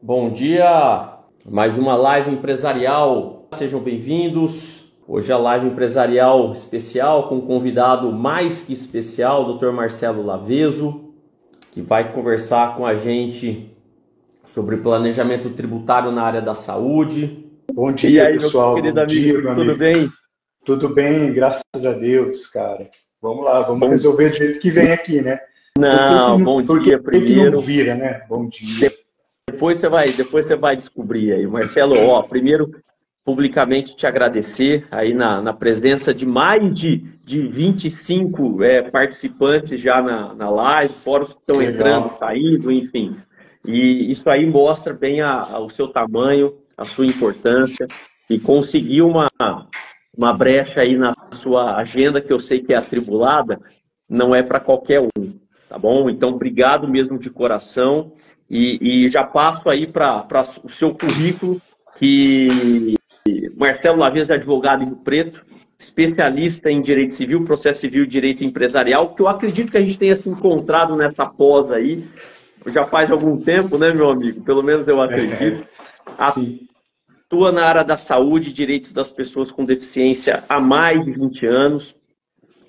Bom dia, mais uma live empresarial, sejam bem-vindos. Hoje a live empresarial especial com um convidado mais que especial, o Dr. Marcelo Laveso, que vai conversar com a gente sobre planejamento tributário na área da saúde. Bom dia, e aí, pessoal. meu querido Bom amigo, dia, meu tudo amigo. bem? Tudo bem, graças a Deus, cara. Vamos lá, vamos Bom, resolver do jeito que vem aqui, né? não, bom Por que dia que não primeiro. vira, né? Bom dia. Depois você vai descobrir aí, Marcelo. Ó, primeiro, publicamente te agradecer aí na presença de mais de 25 participantes já na live, fora os que estão entrando, Legal. saindo, enfim. E isso aí mostra bem o seu tamanho, a sua importância e conseguir uma brecha aí na sua agenda, que eu sei que é atribulada, não é para qualquer um, tá bom? Então, obrigado mesmo de coração e já passo aí para o seu currículo, que Marcelo Laveso é advogado em Rio Preto, especialista em direito civil, processo civil e direito empresarial, que eu acredito que a gente tenha se encontrado nessa pós aí, já faz algum tempo, né, meu amigo? Pelo menos eu acredito. Sim. Atua na área da saúde e direitos das pessoas com deficiência há mais de 20 anos,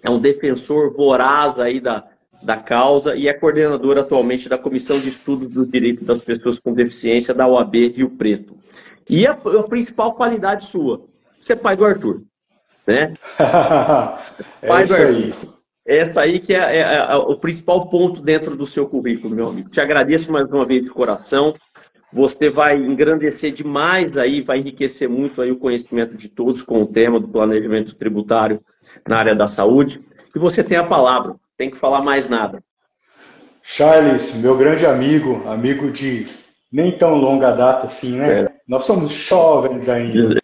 é um defensor voraz aí da causa e é coordenador atualmente da Comissão de Estudos dos Direitos das Pessoas com Deficiência da OAB Rio Preto. E a principal qualidade sua, você é pai do Arthur, né? É Pai do isso aí. Arthur. Essa aí que é o principal ponto dentro do seu currículo, meu amigo. Te agradeço mais uma vez de coração. Você vai engrandecer demais aí, vai enriquecer muito aí o conhecimento de todos com o tema do planejamento tributário na área da saúde. E você tem a palavra, tem que falar mais nada. Charles, meu grande amigo, amigo de nem tão longa data assim, É, né? Nós somos jovens ainda.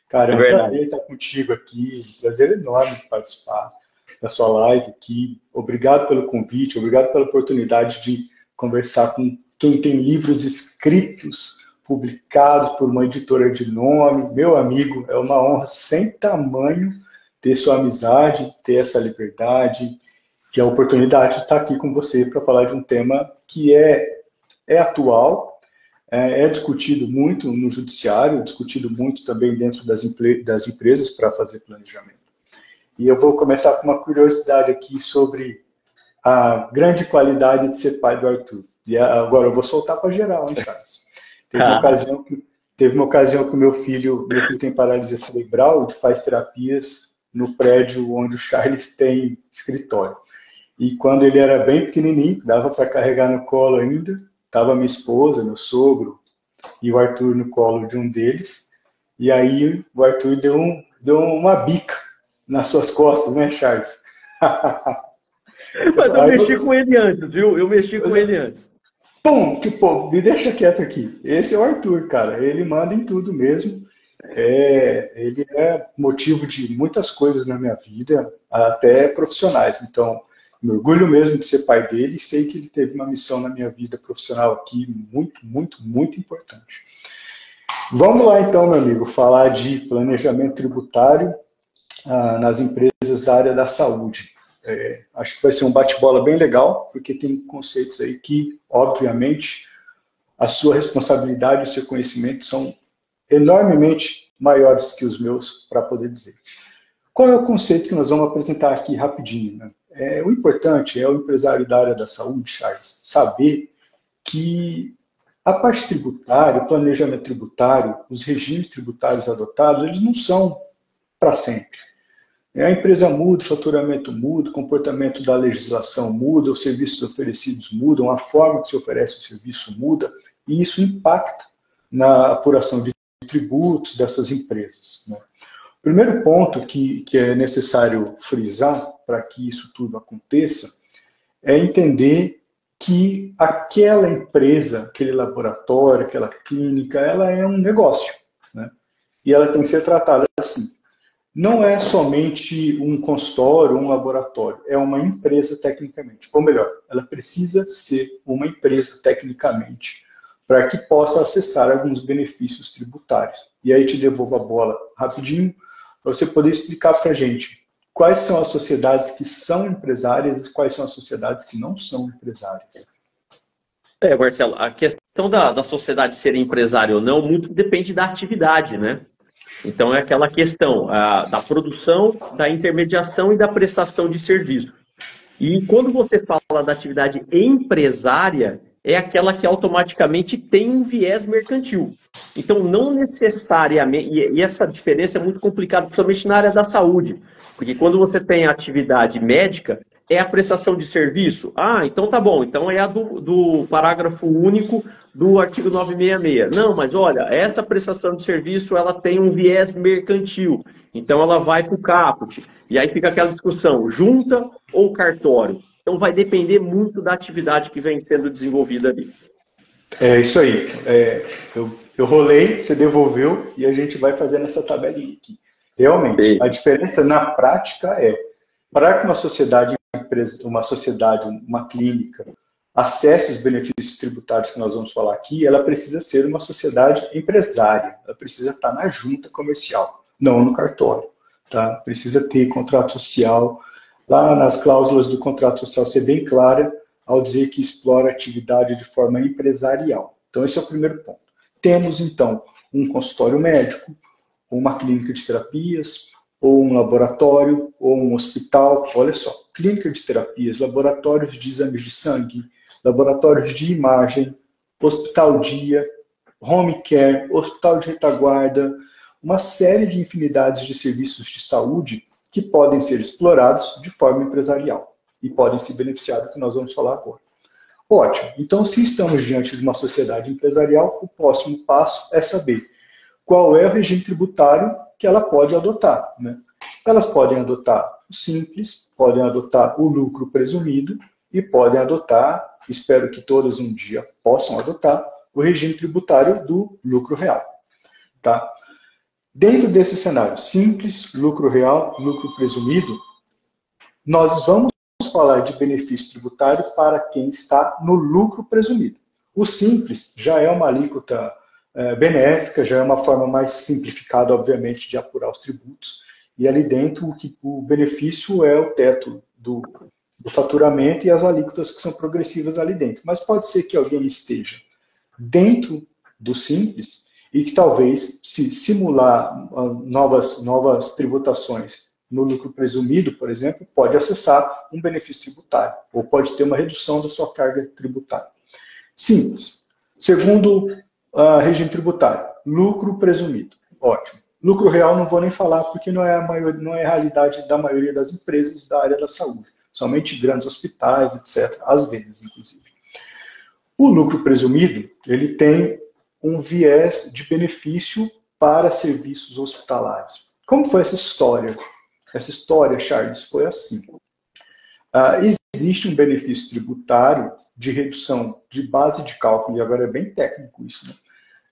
Cara, é é um verdade. prazer estar contigo aqui, um prazer enorme participar da sua live aqui. Obrigado pelo convite, obrigado pela oportunidade de conversar com quem tem livros escritos, publicados por uma editora de nome. Meu amigo, é uma honra sem tamanho ter sua amizade, ter essa liberdade e a oportunidade de estar aqui com você para falar de um tema que é atual, é discutido muito no judiciário, discutido muito também dentro das empresas para fazer planejamento. E eu vou começar com uma curiosidade aqui sobre a grande qualidade de ser pai do Arthur. E agora eu vou soltar para geral, hein, Charles? Teve uma ocasião que o meu filho tem paralisia cerebral e faz terapias no prédio onde o Charles tem escritório. E quando ele era bem pequenininho, dava para carregar no colo ainda, estava minha esposa, meu sogro e o Arthur no colo de um deles. E aí o Arthur deu uma bica nas suas costas, né, Charles? Mas eu Aí mexi com você, ele antes, viu? Eu mexi com ele antes. pum, que pô, me deixa quieto aqui. Esse é o Arthur, cara. Ele manda em tudo mesmo. Ele é motivo de muitas coisas na minha vida, até profissionais. Então, me orgulho mesmo de ser pai dele e sei que ele teve uma missão na minha vida profissional aqui muito, muito, muito importante. Vamos lá então, meu amigo, falar de planejamento tributário nas empresas da área da saúde. Acho que vai ser um bate-bola bem legal, porque tem conceitos aí que, obviamente, a sua responsabilidade e o seu conhecimento são enormemente maiores que os meus para poder dizer. Qual é o conceito que nós vamos apresentar aqui rapidinho? Né? O importante é o empresário da área da saúde, Charles, saber que a parte tributária, o planejamento tributário, os regimes tributários adotados, eles não são para sempre. A empresa muda, o faturamento muda, o comportamento da legislação muda, os serviços oferecidos mudam, a forma que se oferece o serviço muda, e isso impacta na apuração de tributos dessas empresas. Né? O primeiro ponto que é necessário frisar para que isso tudo aconteça é entender que aquela empresa, aquele laboratório, aquela clínica, ela é um negócio, né? E ela tem que ser tratada assim. Não é somente um consultório, um laboratório, é uma empresa tecnicamente. Ou melhor, ela precisa ser uma empresa tecnicamente para que possa acessar alguns benefícios tributários. E aí te devolvo a bola rapidinho para você poder explicar para a gente quais são as sociedades que são empresárias e quais são as sociedades que não são empresárias. Marcelo, Então, da sociedade ser empresária ou não, muito depende da atividade, né? Então, é aquela questão da produção, da intermediação e da prestação de serviço. E quando você fala da atividade empresária, é aquela que automaticamente tem um viés mercantil. Então, não necessariamente, e essa diferença é muito complicada, principalmente na área da saúde, porque quando você tem a atividade médica, é a prestação de serviço. Ah, então tá bom, então é a do parágrafo único do artigo 966. Não, mas olha, essa prestação de serviço ela tem um viés mercantil, então ela vai para o caput. E aí fica aquela discussão, junta ou cartório. Então vai depender muito da atividade que vem sendo desenvolvida ali. É isso aí. Eu rolei, você devolveu e a gente vai fazendo essa tabelinha aqui. Realmente, a diferença na prática é, para que uma sociedade, uma clínica, acesse os benefícios tributários que nós vamos falar aqui, ela precisa ser uma sociedade empresária, ela precisa estar na junta comercial, não no cartório. Tá? Precisa ter contrato social, lá nas cláusulas do contrato social ser bem clara, ao dizer que explora a atividade de forma empresarial. Então, esse é o primeiro ponto. Temos, então, um consultório médico, uma clínica de terapias, ou um laboratório, ou um hospital. Olha só, clínica de terapias, laboratórios de exames de sangue, laboratórios de imagem, hospital dia, home care, hospital de retaguarda, uma série de infinidades de serviços de saúde que podem ser explorados de forma empresarial e podem se beneficiar do que nós vamos falar agora. Ótimo. Então, se estamos diante de uma sociedade empresarial, o próximo passo é saber qual é o regime tributário que ela pode adotar. Né? Elas podem adotar o simples, podem adotar o lucro presumido e podem adotar, espero que todas um dia possam adotar, o regime tributário do lucro real. Tá? Dentro desse cenário simples, lucro real, lucro presumido, nós vamos falar de benefício tributário para quem está no lucro presumido. O simples já é uma alíquota benéfica, já é uma forma mais simplificada, obviamente, de apurar os tributos. E ali dentro, o benefício é o teto do faturamento e as alíquotas que são progressivas ali dentro. Mas pode ser que alguém esteja dentro do simples e que talvez, se simular novas tributações no lucro presumido, por exemplo, pode acessar um benefício tributário, ou pode ter uma redução da sua carga tributária. Simples. Segundo regime tributário, lucro presumido. Ótimo. Lucro real não vou nem falar, porque não é a realidade da maioria das empresas da área da saúde. Somente grandes hospitais, etc., às vezes, inclusive. O lucro presumido, ele tem um viés de benefício para serviços hospitalares. Como foi essa história? Essa história, Charles, foi assim. Existe um benefício tributário de redução de base de cálculo, e agora é bem técnico isso, né?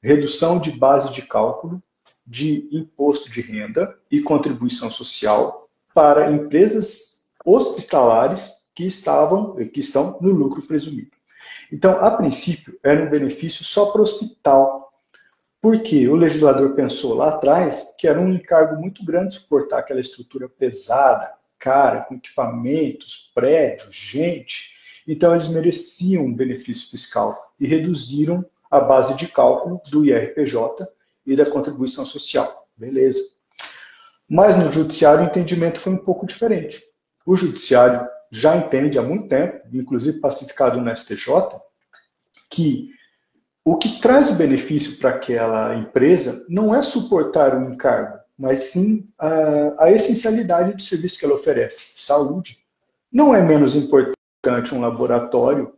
Redução de base de cálculo de imposto de renda e contribuição social para empresas hospitalares que estão no lucro presumido. Então, a princípio, era um benefício só para o hospital, porque o legislador pensou lá atrás que era um encargo muito grande suportar aquela estrutura pesada, cara, com equipamentos, prédios, gente. Então, eles mereciam um benefício fiscal e reduziram a base de cálculo do IRPJ e da contribuição social. Beleza. Mas no judiciário o entendimento foi um pouco diferente. O judiciário já entende há muito tempo, inclusive pacificado no STJ, que o que traz benefício para aquela empresa não é suportar o encargo, mas sim a essencialidade do serviço que ela oferece. Saúde. Não é menos importante um laboratório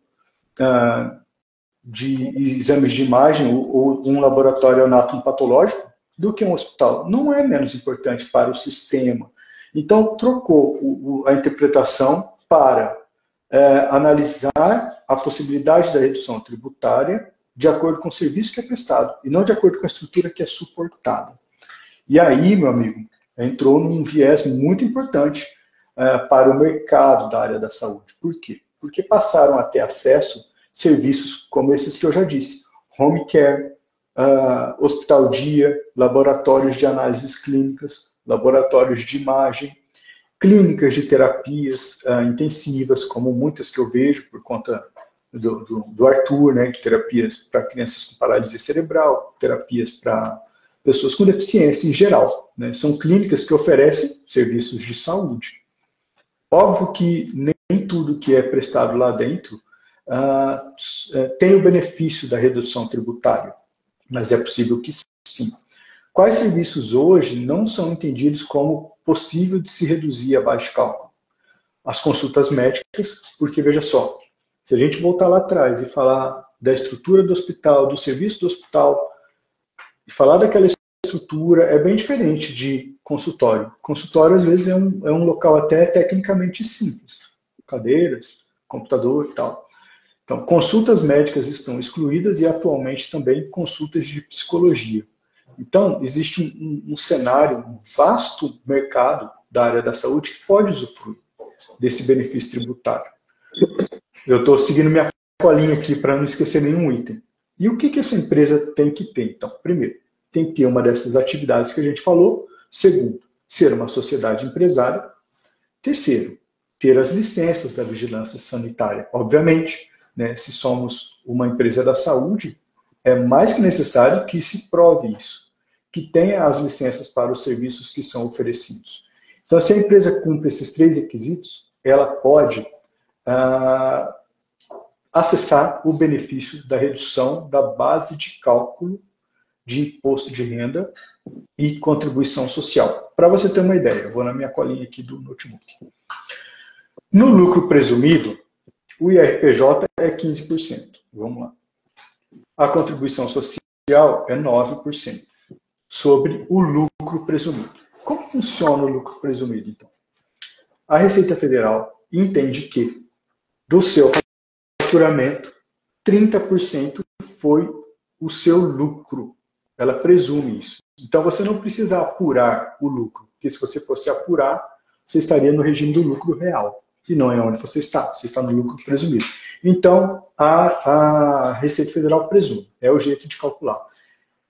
de exames de imagem ou um laboratório anátomo-patológico do que um hospital. Não é menos importante para o sistema. Então, trocou a interpretação para analisar a possibilidade da redução tributária de acordo com o serviço que é prestado e não de acordo com a estrutura que é suportada. E aí, meu amigo, entrou num viés muito importante para o mercado da área da saúde. Por quê? Porque passaram a ter acesso a serviços como esses que eu já disse, home care, hospital dia, laboratórios de análises clínicas, laboratórios de imagem, clínicas de terapias intensivas, como muitas que eu vejo por conta do Arthur, né? Terapias para crianças com paralisia cerebral, terapias para pessoas com deficiência em geral, né? São clínicas que oferecem serviços de saúde. Óbvio que nem tudo que é prestado lá dentro tem o benefício da redução tributária, mas é possível que sim. Quais serviços hoje não são entendidos como possível de se reduzir a base de cálculo? As consultas médicas, porque veja só, se a gente voltar lá atrás e falar da estrutura do hospital, do serviço do hospital, e falar daquela estrutura é bem diferente de consultório. Consultório, às vezes, é um local até tecnicamente simples. Cadeiras, computador e tal. Então, consultas médicas estão excluídas e, atualmente, também consultas de psicologia. Então, existe um cenário, um vasto mercado da área da saúde que pode usufruir desse benefício tributário. Eu estou seguindo minha colinha aqui para não esquecer nenhum item. E o que essa empresa tem que ter? Então, primeiro, tem que ter uma dessas atividades que a gente falou. Segundo, ser uma sociedade empresária. Terceiro, ter as licenças da vigilância sanitária. Obviamente, né, se somos uma empresa da saúde, é mais que necessário que se prove isso, que tenha as licenças para os serviços que são oferecidos. Então, se a empresa cumpre esses 3 requisitos, ela pode acessar o benefício da redução da base de cálculo de imposto de renda e contribuição social. Para você ter uma ideia, eu vou na minha colinha aqui do notebook. No lucro presumido, o IRPJ é 15%. Vamos lá. A contribuição social é 9% sobre o lucro presumido. Como funciona o lucro presumido, então? A Receita Federal entende que do seu faturamento, 30% foi o seu lucro. Ela presume isso. Então, você não precisa apurar o lucro, porque se você fosse apurar, você estaria no regime do lucro real, que não é onde você está no lucro presumido. Então, a Receita Federal presume, é o jeito de calcular.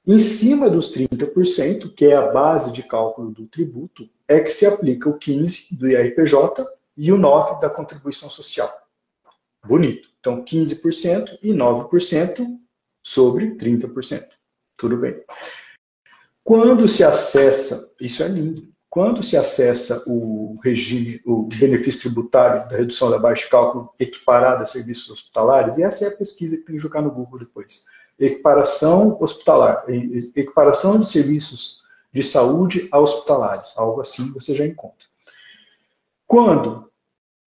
Em cima dos 30%, que é a base de cálculo do tributo, é que se aplica o 15% do IRPJ e o 9% da contribuição social. Bonito. Então, 15% e 9% sobre 30%. Tudo bem. Quando se acessa, isso é lindo, quando se acessa o regime, o benefício tributário da redução da base de cálculo equiparada a serviços hospitalares, e essa é a pesquisa que tem que jogar no Google depois. Equiparação hospitalar, equiparação de serviços de saúde a hospitalares, algo assim você já encontra. Quando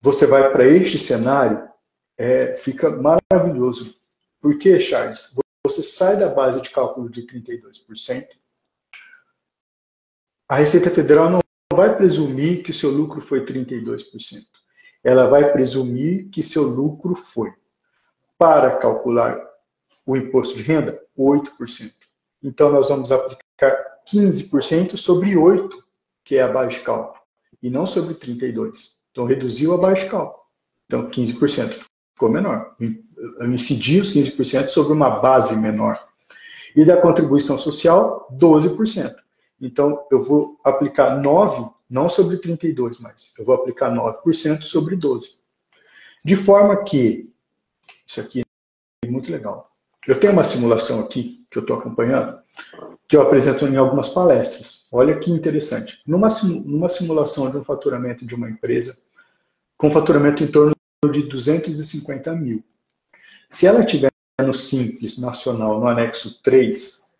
você vai para este cenário, fica maravilhoso. Por quê, Charles? Você sai da base de cálculo de 32%, a Receita Federal não vai presumir que o seu lucro foi 32%. Ela vai presumir que seu lucro foi, para calcular o imposto de renda, 8%. Então, nós vamos aplicar 15% sobre 8%, que é a base de cálculo, e não sobre 32%. Então, reduziu a base de cálculo. Então, 15% ficou menor. Eu incidi os 15% sobre uma base menor. E da contribuição social, 12%. Então, eu vou aplicar 9%, não sobre 32%, mas eu vou aplicar 9% sobre 12%. De forma que, isso aqui é muito legal. Eu tenho uma simulação aqui, que eu estou acompanhando, que eu apresento em algumas palestras. Olha que interessante. Numa simulação de um faturamento de uma empresa, com faturamento em torno de 250 mil. Se ela tiver no Simples Nacional, no anexo 3,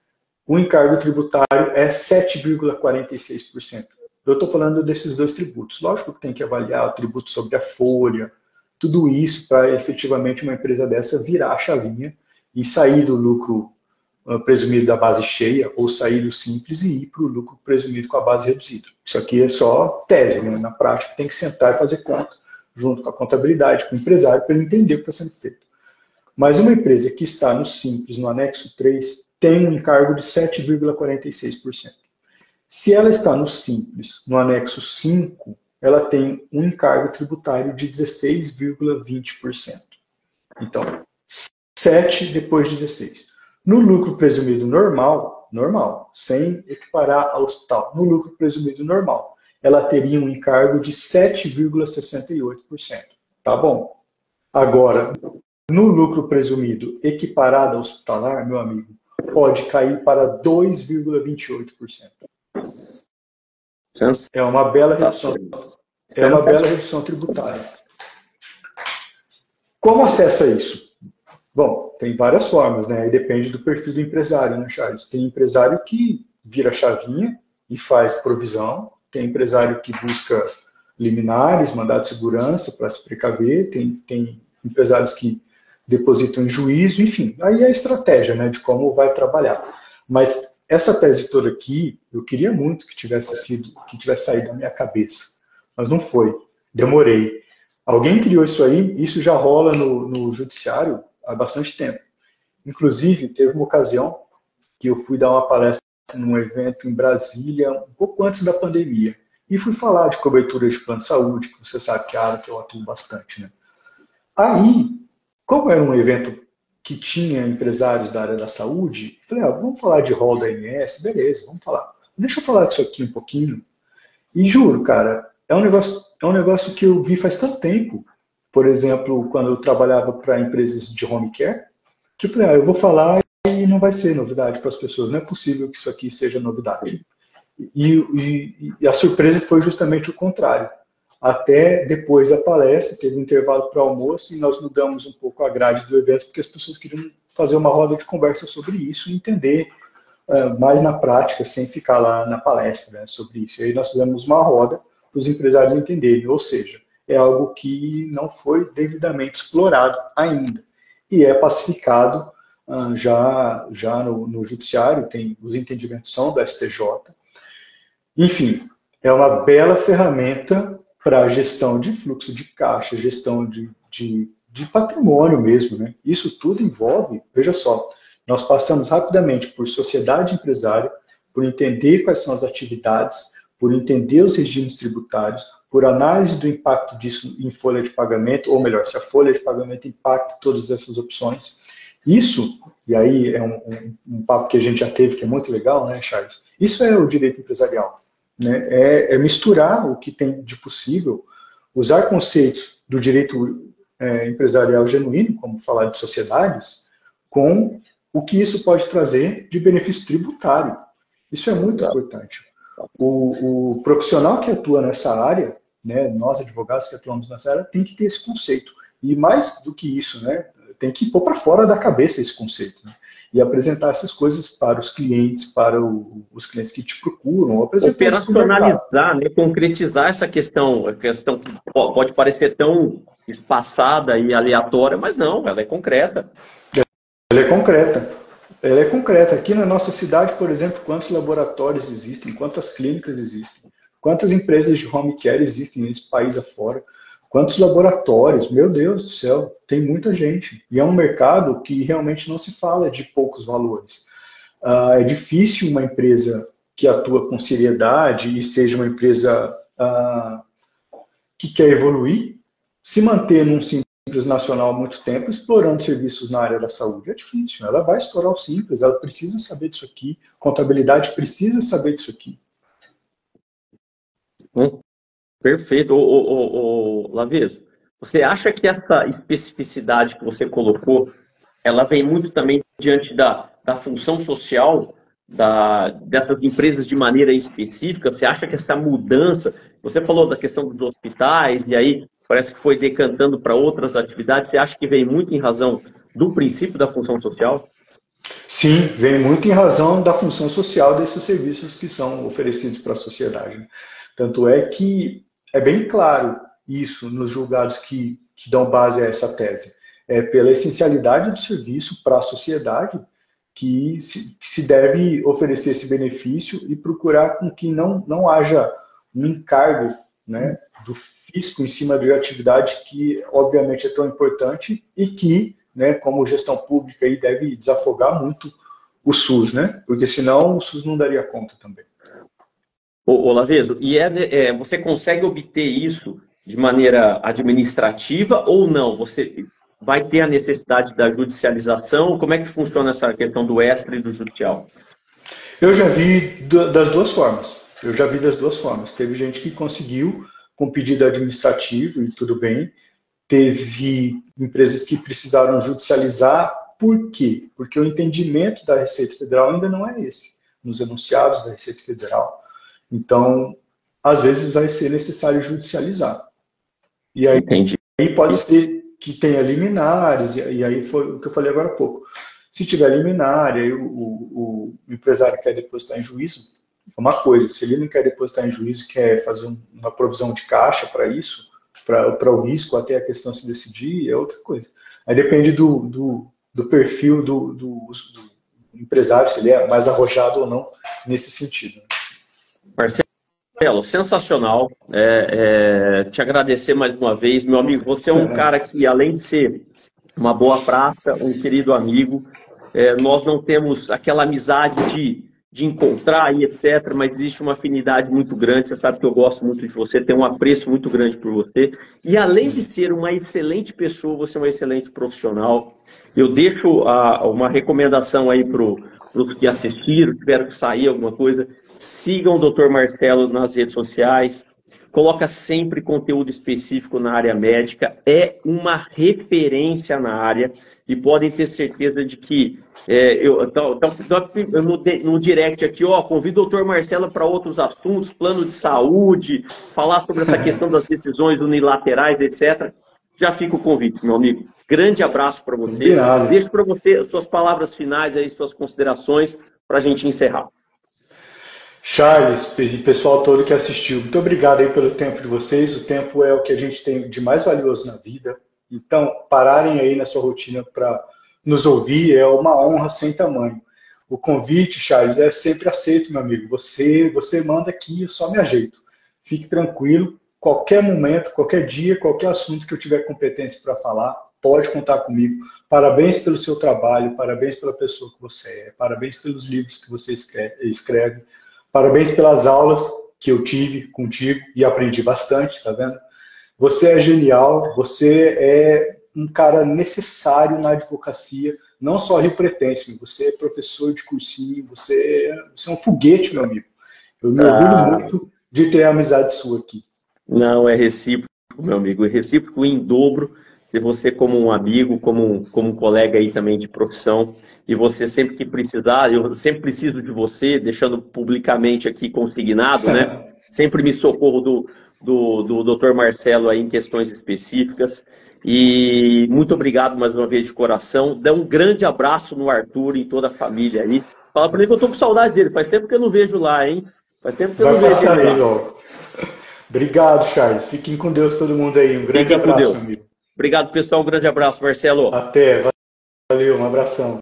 o encargo tributário é 7,46%. Eu estou falando desses 2 tributos. Lógico que tem que avaliar o tributo sobre a folha, tudo isso para efetivamente uma empresa dessa virar a chavinha e sair do lucro presumido da base cheia ou sair do simples e ir para o lucro presumido com a base reduzida. Isso aqui é só tese, né? Na prática tem que sentar e fazer conta junto com a contabilidade, com o empresário, para ele entender o que está sendo feito. Mas uma empresa que está no simples, no anexo 3, tem um encargo de 7,46%. Se ela está no simples, no anexo 5, ela tem um encargo tributário de 16,20%. Então, 7 depois de 16. No lucro presumido normal, sem equiparar ao hospital, no lucro presumido normal, ela teria um encargo de 7,68%. Tá bom. Agora, no lucro presumido equiparado ao hospitalar, meu amigo, pode cair para 2,28%. É uma bela redução. É uma bela redução tributária. Como acessa isso? Bom, tem várias formas, né? Aí depende do perfil do empresário, né, Charles? Tem empresário que vira chavinha e faz provisão, tem empresário que busca liminares, mandado de segurança para se precaver, tem empresários que depositam em juízo, enfim. Aí é a estratégia, né, de como vai trabalhar. Mas essa tese toda aqui, eu queria muito que tivesse saído da minha cabeça, mas não foi. Demorei. Alguém criou isso aí, isso já rola no judiciário há bastante tempo. Inclusive, teve uma ocasião que eu fui dar uma palestra num evento em Brasília, um pouco antes da pandemia, e fui falar de cobertura de plano de saúde, que você sabe que é a área que eu atuo bastante, né? Aí, como era um evento que tinha empresários da área da saúde, falei, vamos falar de rol da ANS, beleza, vamos falar. Deixa eu falar disso aqui um pouquinho. E juro, cara, é um negócio que eu vi faz tanto tempo, por exemplo, quando eu trabalhava para empresas de home care, que eu falei, eu vou falar e não vai ser novidade para as pessoas, não é possível que isso aqui seja novidade. E a surpresa foi justamente o contrário. Até depois da palestra, teve um intervalo para almoço e nós mudamos um pouco a grade do evento, porque as pessoas queriam fazer uma roda de conversa sobre isso e entender mais na prática, sem ficar lá na palestra, né, sobre isso. E aí nós fizemos uma roda para os empresários entenderem, ou seja, é algo que não foi devidamente explorado ainda. E é pacificado já no judiciário, tem os entendimentos são do STJ. Enfim, é uma bela ferramenta para gestão de fluxo de caixa, gestão de patrimônio mesmo, né? Isso tudo envolve, veja só, nós passamos rapidamente por sociedade empresária, por entender quais são as atividades, por entender os regimes tributários, por análise do impacto disso em folha de pagamento, ou melhor, se a folha de pagamento impacta todas essas opções. Isso, e aí é um papo que a gente já teve, que é muito legal, né, Charles? Isso é o direito empresarial, né? É misturar o que tem de possível, usar conceitos do direito empresarial genuíno, como falar de sociedades, com o que isso pode trazer de benefício tributário. Isso é muito importante. O profissional que atua nessa área, né, nós advogados que atuamos nessa área, tem que ter esse conceito. E mais do que isso, né, tem que pôr para fora da cabeça esse conceito, né, e apresentar essas coisas para os clientes, para os clientes que te procuram. Operacionalizar, né, concretizar essa questão, a questão que pode parecer tão espaçada e aleatória, mas não, ela é concreta. Ela é concreta. Ela é concreta. Aqui na nossa cidade, por exemplo, quantos laboratórios existem, quantas clínicas existem, quantas empresas de home care existem nesse país afora, quantos laboratórios, meu Deus do céu, tem muita gente. E é um mercado que realmente não se fala de poucos valores. É difícil uma empresa que atua com seriedade e seja uma empresa que quer evoluir, se manter num simples nacional há muito tempo, explorando serviços na área da saúde. É difícil, ela vai estourar o simples, ela precisa saber disso aqui, contabilidade precisa saber disso aqui. Perfeito. Laveso, você acha que essa especificidade que você colocou, ela vem muito também diante da função social dessas empresas de maneira específica? Você acha que essa mudança, você falou da questão dos hospitais, e aí parece que foi decantando para outras atividades, você acha que vem muito em razão do princípio da função social? Sim, vem muito em razão da função social desses serviços que são oferecidos para a sociedade. Tanto é que é bem claro isso nos julgados que dão base a essa tese. É pela essencialidade do serviço para a sociedade que se deve oferecer esse benefício e procurar com que não haja um encargo, né, do fisco em cima de atividade que, obviamente, é tão importante e que, né, como gestão pública, aí deve desafogar muito o SUS, né? Porque senão o SUS não daria conta também. Laveso, e você consegue obter isso de maneira administrativa ou não? Você vai ter a necessidade da judicialização? Como é que funciona essa questão do extra e do judicial? Eu já vi das duas formas. Teve gente que conseguiu com pedido administrativo e tudo bem. teve empresas que precisaram judicializar. Por quê? Porque o entendimento da Receita Federal ainda não é esse, nos enunciados da Receita Federal. Então, às vezes vai ser necessário judicializar. E aí, pode ser que tenha liminares, e aí foi o que eu falei agora há pouco. Se tiver liminar, aí o empresário quer depositar em juízo, é uma coisa. Se ele não quer depositar em juízo, quer fazer uma provisão de caixa para isso, para o risco até a questão se decidir, é outra coisa. Aí depende do perfil do empresário, se ele é mais arrojado ou não nesse sentido. Marcelo, sensacional. Te agradecer mais uma vez. Meu amigo, você é um cara que, além de ser uma boa praça, um querido amigo, nós não temos aquela amizade de encontrar e etc., mas existe uma afinidade muito grande. Você sabe que eu gosto muito de você, tenho um apreço muito grande por você. E além de ser uma excelente pessoa, você é um excelente profissional. Eu deixo uma recomendação aí para os que assistiram, tiveram que sair alguma coisa. Sigam o Dr. Marcelo nas redes sociais. Coloca sempre conteúdo específico na área médica. É uma referência na área. E podem ter certeza de que no direct aqui, convido o Dr. Marcelo para outros assuntos, plano de saúde, falar sobre essa questão das decisões unilaterais, etc. Já fica o convite, meu amigo. Grande abraço para você. Obrigado. Deixo para você suas palavras finais, aí, suas considerações, para a gente encerrar. Charles e pessoal todo que assistiu, muito obrigado aí pelo tempo de vocês. O tempo é o que a gente tem de mais valioso na vida. Então, pararem aí na sua rotina para nos ouvir é uma honra sem tamanho. O convite, Charles, é sempre aceito, meu amigo. Você manda aqui, eu só me ajeito. Fique tranquilo, qualquer momento, qualquer dia, qualquer assunto que eu tiver competência para falar, pode contar comigo. Parabéns pelo seu trabalho, parabéns pela pessoa que você é, parabéns pelos livros que você escreve, parabéns pelas aulas que eu tive contigo e aprendi bastante, tá vendo? Você é genial, você é um cara necessário na advocacia, não só riopretense, você é professor de cursinho, você é um foguete, meu amigo. Eu me orgulho muito de ter a amizade sua aqui. Não, é recíproco, meu amigo, é recíproco em dobro ter você como um amigo, como um colega aí também de profissão, e você sempre que precisar, eu sempre preciso de você, deixando publicamente aqui consignado, né? Sempre me socorro do Dr. Marcelo aí em questões específicas. E muito obrigado mais uma vez de coração. Dá um grande abraço no Arthur e em toda a família aí. Fala para ele que eu tô com saudade dele. Faz tempo que eu não vejo lá, hein? Faz tempo que eu não vejo ele lá. Obrigado, Charles. Fiquem com Deus todo mundo aí. Um grande abraço, meu amigo. Obrigado, pessoal. Um grande abraço, Marcelo. Até. Valeu, um abração.